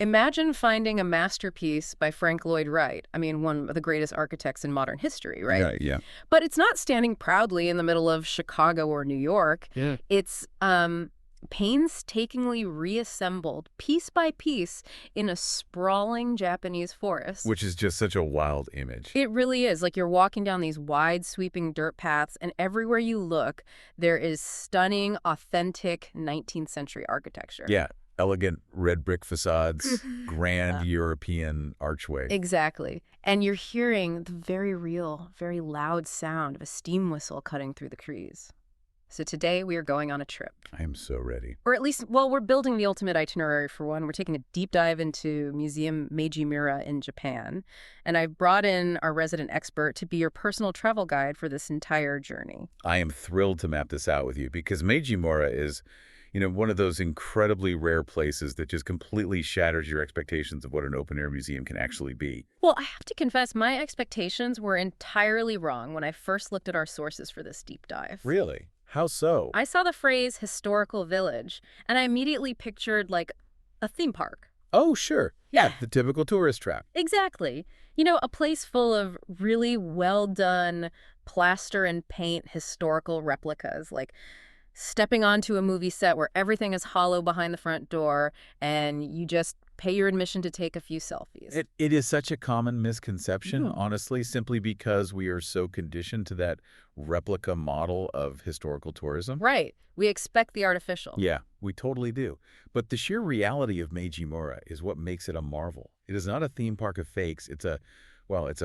Imagine finding a masterpiece by Frank Lloyd Wright. I mean, one of the greatest architects in modern history, right? Yeah, yeah. But it's not standing proudly in the middle of Chicago or New York. Yeah. It's painstakingly reassembled piece by piece in a sprawling Japanese forest. Which is just such a wild image. It really is. Like you're walking down these wide, sweeping dirt paths, and everywhere you look, there is stunning, authentic 19th century architecture. Yeah. Elegant red brick facades, grand European archway. Exactly. And you're hearing the very real, very loud sound of a steam whistle cutting through the trees. So today we are going on a trip. I am so ready. Or at least, well, we're building the ultimate itinerary for one. We're taking a deep dive into Museum Meiji Mura in Japan. And I've brought in our resident expert to be your personal travel guide for this entire journey. I am thrilled to map this out with you because Meiji Mura is, one of those incredibly rare places that just completely shatters your expectations of what an open-air museum can actually be. Well, I have to confess, my expectations were entirely wrong when I first looked at our sources for this deep dive. Really? How so? I saw the phrase historical village, and I immediately pictured, like, a theme park. Oh, sure. Yeah, the typical tourist trap. Exactly. A place full of really well-done plaster and paint historical replicas, like stepping onto a movie set where everything is hollow behind the front door and you just pay your admission to take a few selfies. It is such a common misconception, honestly, simply because we are so conditioned to that replica model of historical tourism. Right. We expect the artificial. Yeah, we totally do. But the sheer reality of Meiji Mura is what makes it a marvel. It is not a theme park of fakes. It's a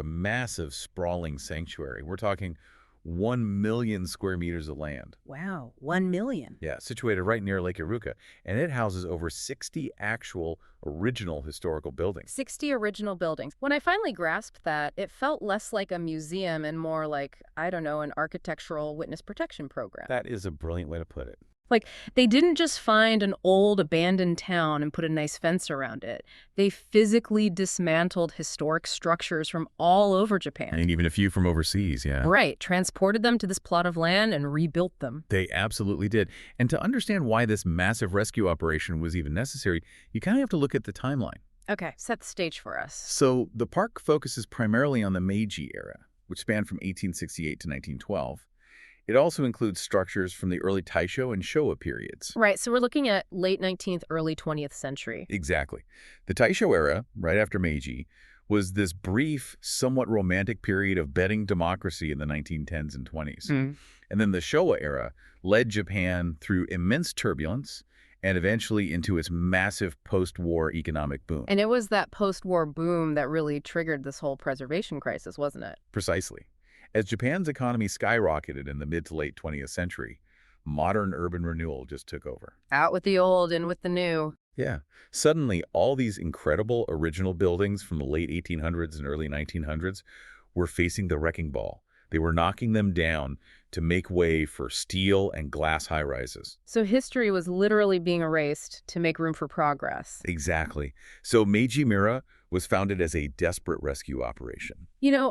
massive, sprawling sanctuary. We're talking 1 million square meters of land. Wow, 1 million. Yeah, situated right near Lake Iruka. And it houses over 60 actual original historical buildings. 60 original buildings. When I finally grasped that, it felt less like a museum and more like, I don't know, an architectural witness protection program. That is a brilliant way to put it. Like, they didn't just find an old abandoned town and put a nice fence around it. They physically dismantled historic structures from all over Japan. And even a few from overseas, yeah. Right. Transported them to this plot of land and rebuilt them. They absolutely did. And to understand why this massive rescue operation was even necessary, you kind of have to look at the timeline. Okay, set the stage for us. So the park focuses primarily on the Meiji era, which spanned from 1868 to 1912. It also includes structures from the early Taisho and Showa periods. Right, so we're looking at late 19th, early 20th century. Exactly. The Taisho era, right after Meiji, was this brief, somewhat romantic period of budding democracy in the 1910s and 20s. And then the Showa era led Japan through immense turbulence and eventually into its massive post-war economic boom. And it was that post-war boom that really triggered this whole preservation crisis, wasn't it? Precisely. As Japan's economy skyrocketed in the mid to late 20th century, modern urban renewal just took over. Out with the old, in with the new. Yeah. Suddenly, all these incredible original buildings from the late 1800s and early 1900s were facing the wrecking ball. They were knocking them down to make way for steel and glass high-rises. So history was literally being erased to make room for progress. Exactly. So Meiji Mura was founded as a desperate rescue operation.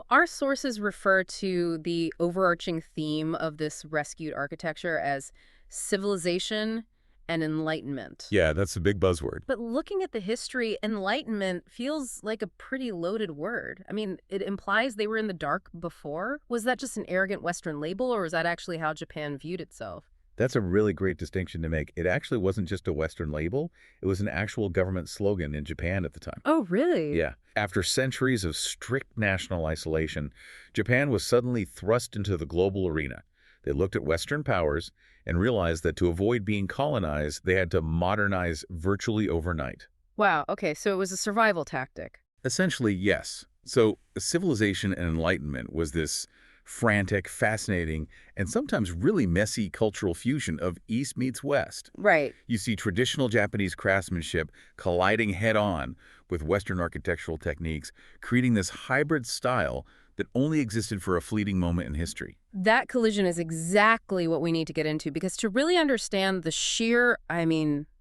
Our sources refer to the overarching theme of this rescued architecture as civilization and enlightenment. Yeah, that's a big buzzword. But looking at the history, enlightenment feels like a pretty loaded word. I mean, it implies they were in the dark before. Was that just an arrogant Western label, or was that actually how Japan viewed itself? That's a really great distinction to make. It actually wasn't just a Western label. It was an actual government slogan in Japan at the time. Oh, really? Yeah. After centuries of strict national isolation, Japan was suddenly thrust into the global arena. They looked at Western powers and realized that to avoid being colonized, they had to modernize virtually overnight. Wow, okay, so it was a survival tactic. Essentially, yes. So civilization and enlightenment was this frantic, fascinating, and sometimes really messy cultural fusion of East meets West. Right. You see traditional Japanese craftsmanship colliding head-on with Western architectural techniques, creating this hybrid style that only existed for a fleeting moment in history. That collision is exactly what we need to get into, because to really understand the sheer,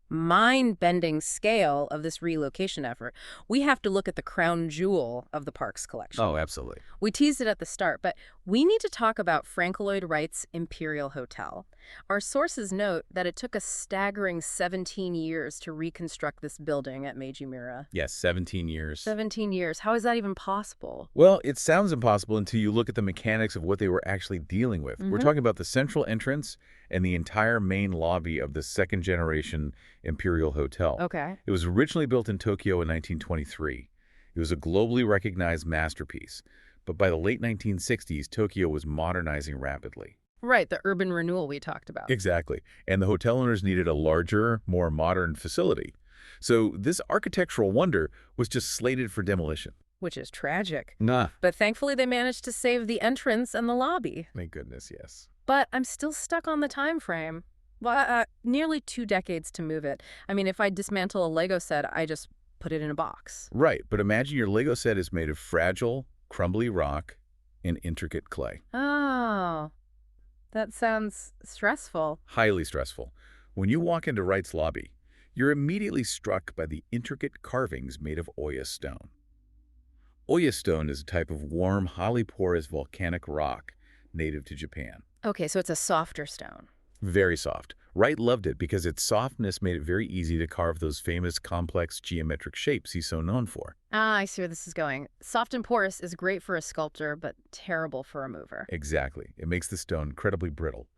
mind-bending scale of this relocation effort, we have to look at the crown jewel of the park's collection. Oh, absolutely. We teased it at the start, but we need to talk about Frank Lloyd Wright's Imperial Hotel. Our sources note that it took a staggering 17 years to reconstruct this building at Meiji Mura. Yes, 17 years. 17 years. How is that even possible? Well, it sounds impossible until you look at the mechanics of what they were actually dealing with. We're talking about the central entrance and the entire main lobby of the second-generation Imperial Hotel. Okay. It was originally built in Tokyo in 1923. It was a globally recognized masterpiece. But by the late 1960s, Tokyo was modernizing rapidly. Right, the urban renewal we talked about. Exactly. And the hotel owners needed a larger, more modern facility. So this architectural wonder was just slated for demolition. Which is tragic. Nah. But thankfully they managed to save the entrance and the lobby. Thank goodness, yes. But I'm still stuck on the time frame. Well, nearly 2 decades to move it. I mean, if I dismantle a Lego set, I just put it in a box. Right, but imagine your Lego set is made of fragile, crumbly rock and intricate clay. Oh, that sounds stressful. Highly stressful. When you walk into Wright's lobby, you're immediately struck by the intricate carvings made of Oya stone. Oya stone is a type of warm, highly porous volcanic rock native to Japan. Okay, so it's a softer stone. Very soft. Wright loved it because its softness made it very easy to carve those famous complex geometric shapes he's so known for. Ah, I see where this is going. Soft and porous is great for a sculptor, but terrible for a mover. Exactly. It makes the stone incredibly brittle.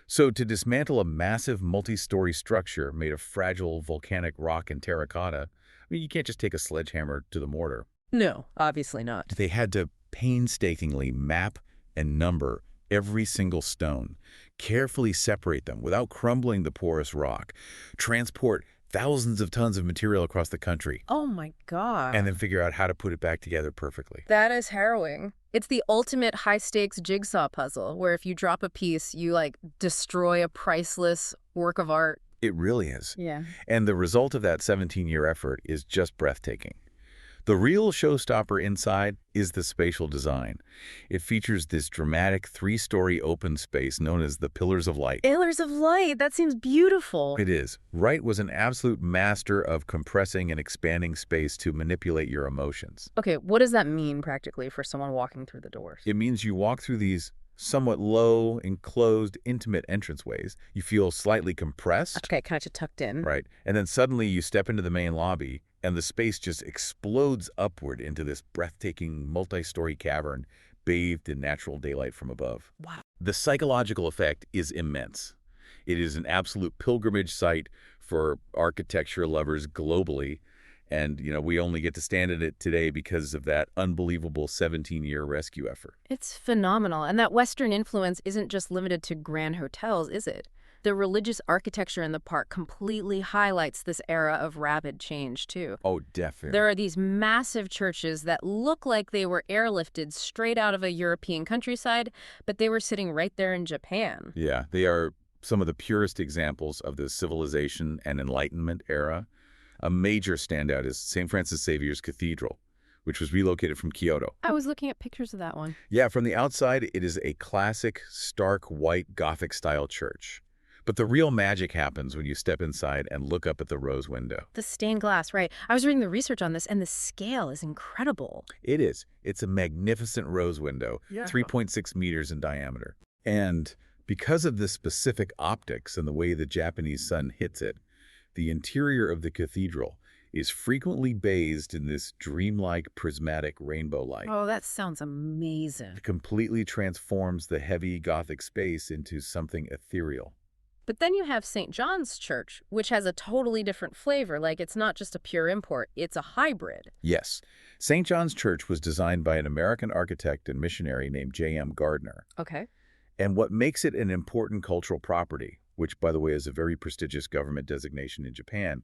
So to dismantle a massive multi-story structure made of fragile volcanic rock and terracotta, I mean, you can't just take a sledgehammer to the mortar. No, obviously not. They had to painstakingly map and number every single stone, carefully separate them without crumbling the porous rock, transport thousands of tons of material across the country. Oh my God. And then figure out how to put it back together perfectly. That is harrowing. It's the ultimate high-stakes jigsaw puzzle, where if you drop a piece, you, destroy a priceless work of art. It really is. Yeah. And the result of that 17-year effort is just breathtaking. The real showstopper inside is the spatial design. It features this dramatic 3-story open space known as the Pillars of Light. Pillars of Light, that seems beautiful. It is. Wright was an absolute master of compressing and expanding space to manipulate your emotions. Okay, what does that mean practically for someone walking through the doors? It means you walk through these somewhat low, enclosed, intimate entranceways. You feel slightly compressed. Okay, kind of tucked in. Right. And then suddenly you step into the main lobby, and the space just explodes upward into this breathtaking multi-story cavern bathed in natural daylight from above. Wow. The psychological effect is immense. It is an absolute pilgrimage site for architecture lovers globally, and, we only get to stand in it today because of that unbelievable 17-year rescue effort. It's phenomenal, and that Western influence isn't just limited to grand hotels, is it? The religious architecture in the park completely highlights this era of rapid change, too. Oh, definitely. There are these massive churches that look like they were airlifted straight out of a European countryside, but they were sitting right there in Japan. Yeah, they are some of the purest examples of the civilization and Enlightenment era. A major standout is St. Francis Xavier's Cathedral, which was relocated from Kyoto. I was looking at pictures of that one. Yeah, from the outside, it is a classic, stark, white, Gothic-style church. But the real magic happens when you step inside and look up at the rose window. The stained glass, right. I was reading the research on this, and the scale is incredible. It is. It's a magnificent rose window, 3.6 meters in diameter. And because of the specific optics and the way the Japanese sun hits it, the interior of the cathedral is frequently bathed in this dreamlike prismatic rainbow light. Oh, that sounds amazing. It completely transforms the heavy Gothic space into something ethereal. But then you have St. John's Church, which has a totally different flavor. It's not just a pure import, it's a hybrid. Yes. St. John's Church was designed by an American architect and missionary named J.M. Gardner. Okay. And what makes it an important cultural property, which, by the way, is a very prestigious government designation in Japan,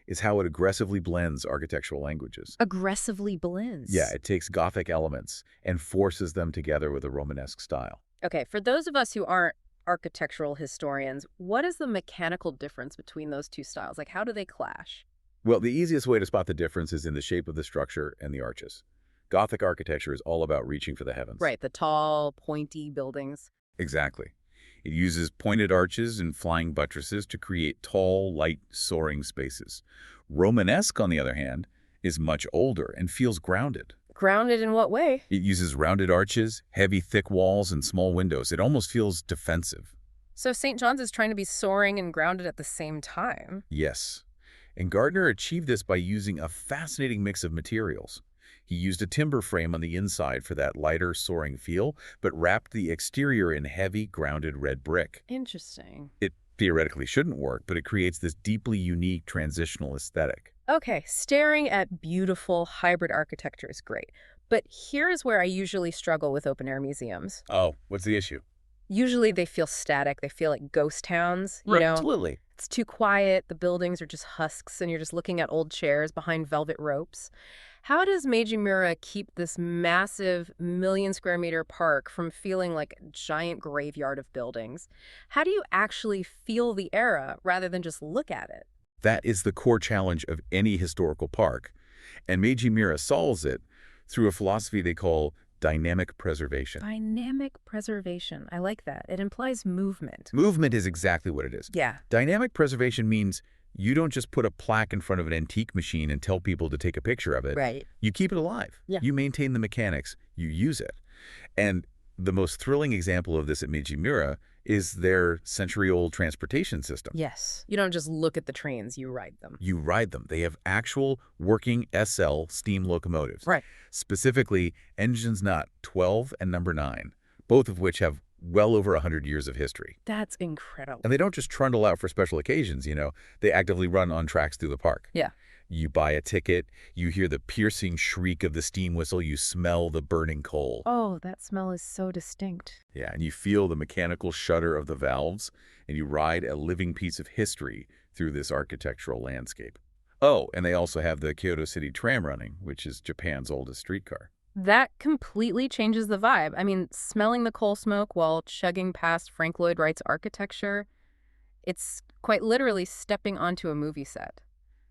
is how it aggressively blends architectural languages. Aggressively blends? Yeah, it takes Gothic elements and forces them together with a Romanesque style. Okay, for those of us who aren't architectural historians, what is the mechanical difference between those two styles? How do they clash? Well, the easiest way to spot the difference is in the shape of the structure and the arches. Gothic architecture is all about reaching for the heavens. Right, the tall, pointy buildings. Exactly. It uses pointed arches and flying buttresses to create tall, light, soaring spaces. Romanesque, on the other hand, is much older and feels grounded. Grounded in what way? It uses rounded arches, heavy, thick walls, and small windows. It almost feels defensive. So St. John's is trying to be soaring and grounded at the same time. Yes. And Gardner achieved this by using a fascinating mix of materials. He used a timber frame on the inside for that lighter, soaring feel, but wrapped the exterior in heavy, grounded red brick. Interesting. It theoretically shouldn't work, but it creates this deeply unique transitional aesthetic. Okay, staring at beautiful hybrid architecture is great. But here's where I usually struggle with open-air museums. Oh, what's the issue? Usually they feel static. They feel like ghost towns, you know? Absolutely. It's too quiet. The buildings are just husks, and you're just looking at old chairs behind velvet ropes. How does Meiji Mura keep this massive million-square-meter park from feeling like a giant graveyard of buildings? How do you actually feel the era rather than just look at it? That is the core challenge of any historical park. And Meiji Mura solves it through a philosophy they call dynamic preservation. Dynamic preservation. I like that. It implies movement. Movement is exactly what it is. Yeah. Dynamic preservation means you don't just put a plaque in front of an antique machine and tell people to take a picture of it. Right. You keep it alive. Yeah. You maintain the mechanics. You use it. And the most thrilling example of this at Meiji Mura is their century-old transportation system. Yes. You don't just look at the trains, you ride them. You ride them. They have actual working SL steam locomotives. Right. Specifically, engines not 12 and number 9, both of which have well over 100 years of history. That's incredible. And they don't just trundle out for special occasions, you know. They actively run on tracks through the park. Yeah. You buy a ticket, you hear the piercing shriek of the steam whistle, you smell the burning coal. Oh, that smell is so distinct. Yeah, and you feel the mechanical shudder of the valves, and you ride a living piece of history through this architectural landscape. Oh, and they also have the Kyoto City tram running, which is Japan's oldest streetcar. That completely changes the vibe. I mean, smelling the coal smoke while chugging past Frank Lloyd Wright's architecture, it's quite literally stepping onto a movie set.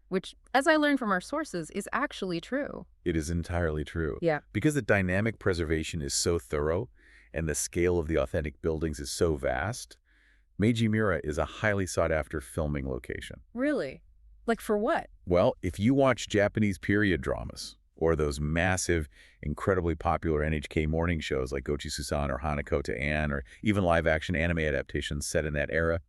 Which, as I learned from our sources, is actually true. It is entirely true. Yeah. Because the dynamic preservation is so thorough and the scale of the authentic buildings is so vast, Meiji Mura is a highly sought-after filming location. Really? Like for what? Well, if you watch Japanese period dramas or those massive, incredibly popular NHK morning shows like Gochi Susan or Hanako to Anne or even live-action anime adaptations set in that era,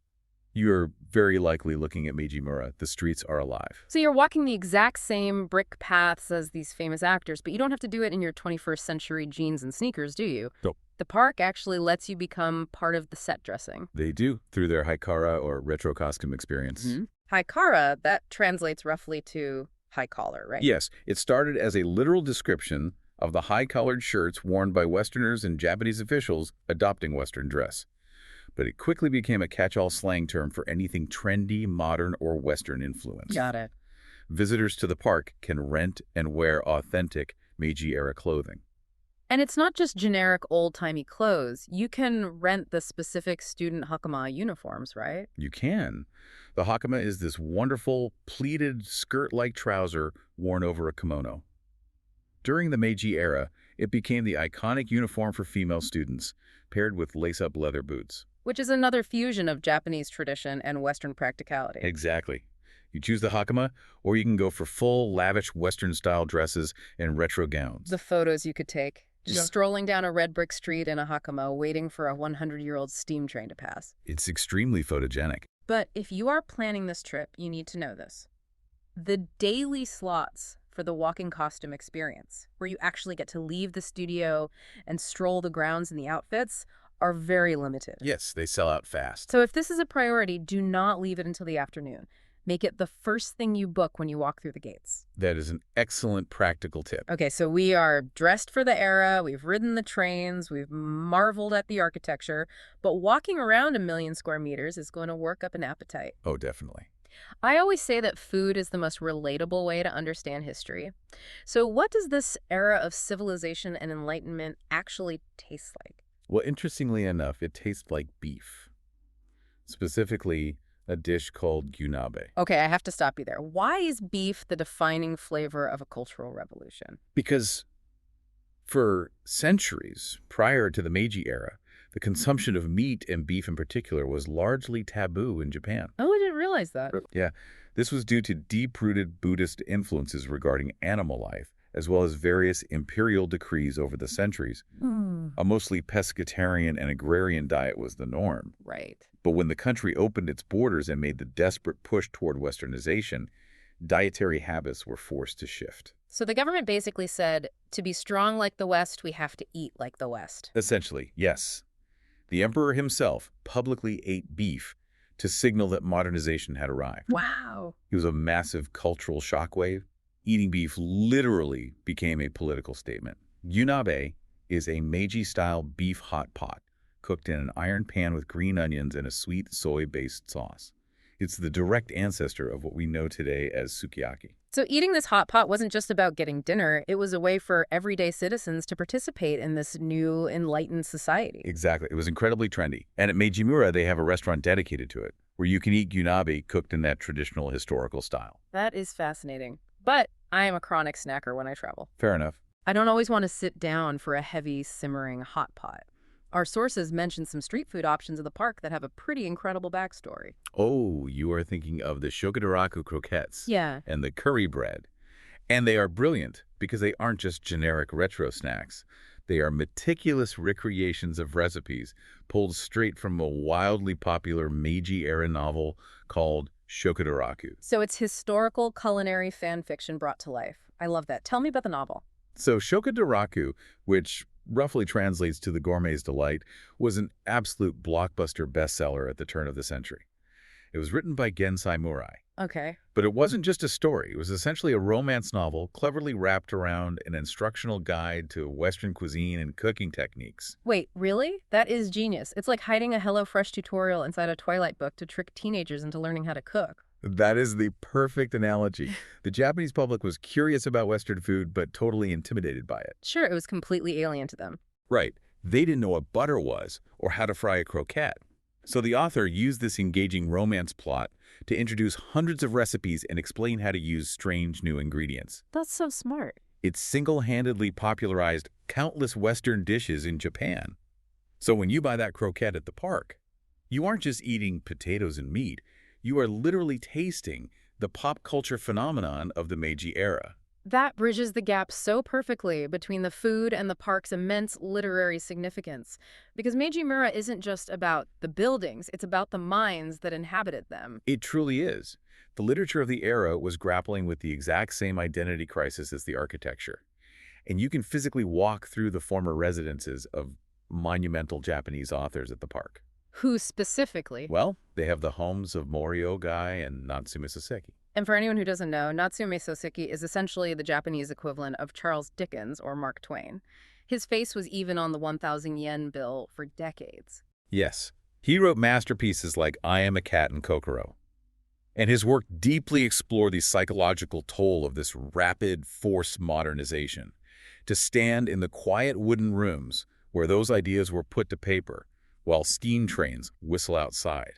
you're very likely looking at Meiji Mura. The streets are alive. So you're walking the exact same brick paths as these famous actors, but you don't have to do it in your 21st century jeans and sneakers, do you? Nope. The park actually lets you become part of the set dressing. They do, through their Haikara or retro costume experience. Haikara, that translates roughly to high collar, right? Yes, it started as a literal description of the high-collared shirts worn by Westerners and Japanese officials adopting Western dress. But it quickly became a catch-all slang term for anything trendy, modern, or Western influence. Got it. Visitors to the park can rent and wear authentic Meiji-era clothing. And it's not just generic old-timey clothes. You can rent the specific student hakama uniforms, right? You can. The hakama is this wonderful, pleated, skirt-like trouser worn over a kimono. During the Meiji era, it became the iconic uniform for female students, paired with lace-up leather boots. Which is another fusion of Japanese tradition and Western practicality. Exactly. You choose the hakama, or you can go for full, lavish Western-style dresses and retro gowns. The photos you could take. Just Yeah. strolling down a red brick street in a hakama, waiting for a 100-year-old steam train to pass. It's extremely photogenic. But if you are planning this trip, you need to know this. The daily slots for the walking costume experience, where you actually get to leave the studio and stroll the grounds in the outfits, are very limited. Yes, they sell out fast. So if this is a priority, do not leave it until the afternoon. Make it the first thing you book when you walk through the gates. That is an excellent practical tip. Okay, so we are dressed for the era, we've ridden the trains, we've marveled at the architecture, but walking around 1,000,000 square meters is going to work up an appetite. Oh, definitely. I always say that food is the most relatable way to understand history. So what does this era of civilization and enlightenment actually taste like? Well, interestingly enough, it tastes like beef. Specifically, a dish called gyunabe. Okay, I have to stop you there. Why is beef the defining flavor of a cultural revolution? Because for centuries prior to the Meiji era, The consumption of meat and beef in particular was largely taboo in Japan. Oh, I didn't realize that. Yeah, this was due to deep-rooted Buddhist influences regarding animal life, as well as various imperial decrees over the centuries. A mostly pescatarian and agrarian diet was the norm. Right. But when the country opened its borders and made the desperate push toward westernization, dietary habits were forced to shift. So the government basically said, to be strong like the West, we have to eat like the West. Essentially, yes. The emperor himself publicly ate beef to signal that modernization had arrived. Wow. It was a massive cultural shockwave. Eating beef literally became a political statement. Yunabe is a Meiji-style beef hot pot, cooked in an iron pan with green onions and a sweet soy-based sauce. It's the direct ancestor of what we know today as sukiyaki. So eating this hot pot wasn't just about getting dinner. It was a way for everyday citizens to participate in this new enlightened society. Exactly. It was incredibly trendy. And at Meiji-mura, they have a restaurant dedicated to it, where you can eat gyunabe cooked in that traditional historical style. That is fascinating. But I am a chronic snacker when I travel. Fair enough. I don't always want to sit down for a heavy, simmering hot pot. Our sources mention some street food options in the park that have a pretty incredible backstory. Oh, you are thinking of the shokodaraku croquettes. Yeah. And the curry bread. And they are brilliant because they aren't just generic retro snacks. They are meticulous recreations of recipes pulled straight from a wildly popular Meiji-era novel called Shokodaraku. So it's historical culinary fan fiction brought to life. I love that. Tell me about the novel. So Shokodaraku, which roughly translates to The Gourmet's Delight, was an absolute blockbuster bestseller at the turn of the century. It was written by Gensai Murai. Okay. But it wasn't just a story. It was essentially a romance novel cleverly wrapped around an instructional guide to Western cuisine and cooking techniques. Wait, really? That is genius. It's like hiding a HelloFresh tutorial inside a Twilight book to trick teenagers into learning how to cook. That is the perfect analogy. The Japanese public was curious about Western food, but totally intimidated by it. Sure, it was completely alien to them. Right. They didn't know what butter was or how to fry a croquette. So the author used this engaging romance plot to introduce hundreds of recipes and explain how to use strange new ingredients. That's so smart. It single-handedly popularized countless Western dishes in Japan. So when you buy that croquette at the park, you aren't just eating potatoes and meat. You are literally tasting the pop culture phenomenon of the Meiji era. That bridges the gap so perfectly between the food and the park's immense literary significance. Because Meiji-mura isn't just about the buildings, it's about the minds that inhabited them. It truly is. The literature of the era was grappling with the exact same identity crisis as the architecture. And you can physically walk through the former residences of monumental Japanese authors at the park. Who specifically? Well, they have the homes of Morio Gai and Natsume Soseki. And for anyone who doesn't know, Natsume Soseki is essentially the Japanese equivalent of Charles Dickens or Mark Twain. His face was even on the 1,000 yen bill for decades. Yes, he wrote masterpieces like I Am a Cat and Kokoro. And his work deeply explored the psychological toll of this rapid, forced modernization. To stand in the quiet wooden rooms where those ideas were put to paper, while steam trains whistle outside.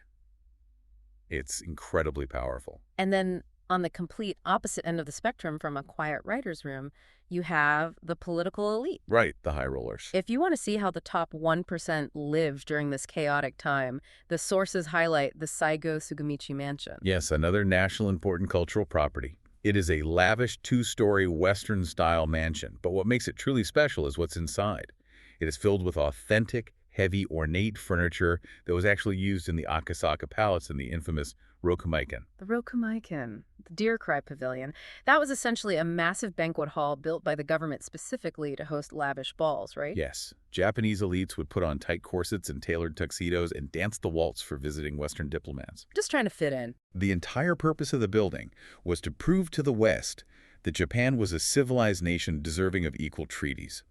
It's incredibly powerful. And then on the complete opposite end of the spectrum from a quiet writer's room, you have the political elite. Right, the high rollers. If you want to see how the top 1% lived during this chaotic time, the sources highlight the Saigo Sugamichi Mansion. Yes, another national important cultural property. It is a lavish two-story Western-style mansion, but what makes it truly special is what's inside. It is filled with authentic, heavy, ornate furniture that was actually used in the Akasaka Palace in the infamous Rokumaiken. The Rokumaiken, the Deer Cry Pavilion. That was essentially a massive banquet hall built by the government specifically to host lavish balls, right? Yes. Japanese elites would put on tight corsets and tailored tuxedos and dance the waltz for visiting Western diplomats. Just trying to fit in. The entire purpose of the building was to prove to the West that Japan was a civilized nation deserving of equal treaties.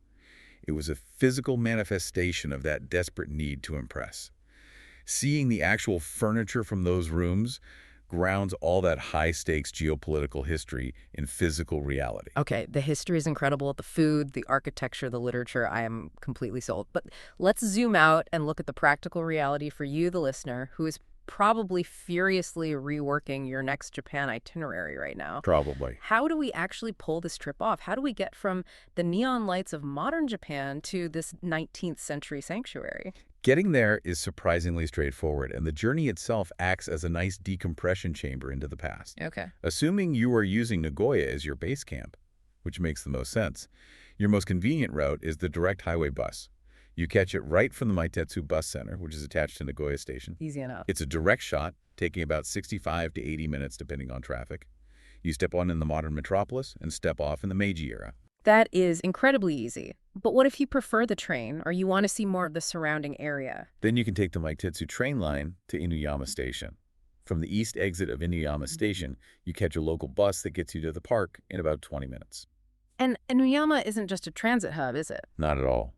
It was a physical manifestation of that desperate need to impress. Seeing the actual furniture from those rooms grounds all that high-stakes geopolitical history in physical reality. Okay, the history is incredible. The food, the architecture, the literature, I am completely sold. But let's zoom out and look at the practical reality for you, the listener, who is probably furiously reworking your next Japan itinerary right now. Probably. How do we actually pull this trip off? How do we get from the neon lights of modern Japan to this 19th century sanctuary? Getting there is surprisingly straightforward, and the journey itself acts as a nice decompression chamber into the past. Okay. Assuming you are using Nagoya as your base camp, which makes the most sense, your most convenient route is the direct highway bus. You catch it right from the Meitetsu Bus Center, which is attached to Nagoya Station. Easy enough. It's a direct shot, taking about 65 to 80 minutes depending on traffic. You step on in the modern metropolis and step off in the Meiji era. That is incredibly easy. But what if you prefer the train or you want to see more of the surrounding area? Then you can take the Meitetsu train line to Inuyama Station. From the east exit of Inuyama Station, you catch a local bus that gets you to the park in about 20 minutes. And Inuyama isn't just a transit hub, is it? Not at all.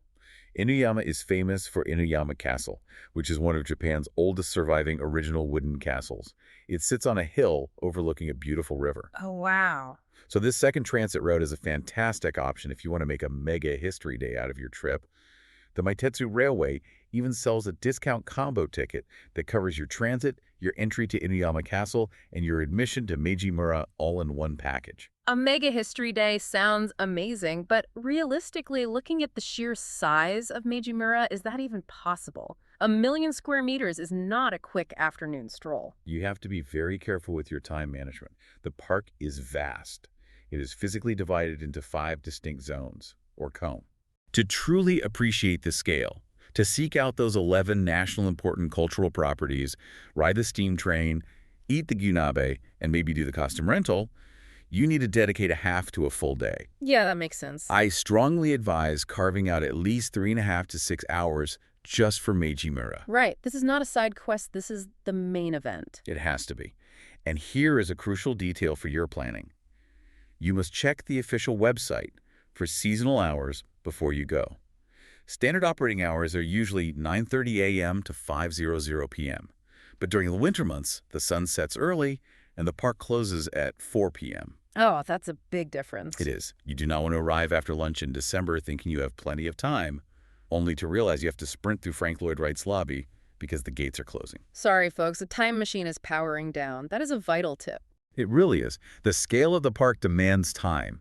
Inuyama is famous for Inuyama Castle, which is one of Japan's oldest surviving original wooden castles. It sits on a hill overlooking a beautiful river. Oh, wow. So this second transit route is a fantastic option if you want to make a mega history day out of your trip. The Meitetsu Railway even sells a discount combo ticket that covers your transit, your entry to Inuyama Castle, and your admission to Meiji Mura all in one package. A mega history day sounds amazing, but realistically, looking at the sheer size of Meiji Mura, is that even possible? 1 million square meters is not a quick afternoon stroll. You have to be very careful with your time management. The park is vast. It is physically divided into 5 distinct zones, or koan. To truly appreciate the scale, to seek out those 11 national important cultural properties, ride the steam train, eat the gyunabe, and maybe do the costume rental, you need to dedicate a half to a full day. Yeah, that makes sense. I strongly advise carving out at least 3.5 to 6 hours just for Meiji Mura. Right. This is not a side quest. This is the main event. It has to be. And here is a crucial detail for your planning. You must check the official website for seasonal hours before you go. Standard operating hours are usually 9:30 a.m. to 5:00 p.m. But during the winter months, the sun sets early and the park closes at 4 p.m. Oh, that's a big difference. It is. You do not want to arrive after lunch in December thinking you have plenty of time, only to realize you have to sprint through Frank Lloyd Wright's lobby because the gates are closing. Sorry, folks. A time machine is powering down. That is a vital tip. It really is. The scale of the park demands time,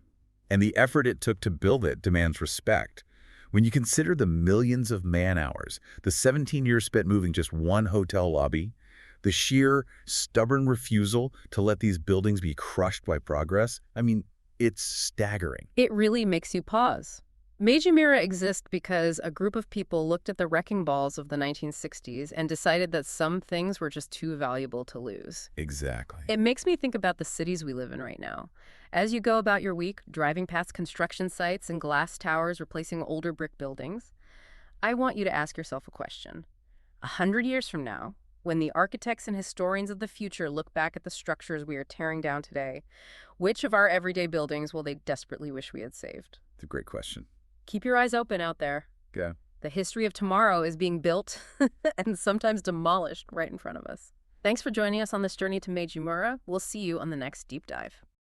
and the effort it took to build it demands respect. When you consider the millions of man-hours, the 17 years spent moving just one hotel lobby, the sheer, stubborn refusal to let these buildings be crushed by progress, I mean, it's staggering. It really makes you pause. Meiji Mura exists because a group of people looked at the wrecking balls of the 1960s and decided that some things were just too valuable to lose. Exactly. It makes me think about the cities we live in right now. As you go about your week, driving past construction sites and glass towers replacing older brick buildings, I want you to ask yourself a question. 100 years from now, when the architects and historians of the future look back at the structures we are tearing down today, which of our everyday buildings will they desperately wish we had saved? It's a great question. Keep your eyes open out there. Okay. The history of tomorrow is being built and sometimes demolished right in front of us. Thanks for joining us on this journey to Meiji Mura. We'll see you on the next deep dive.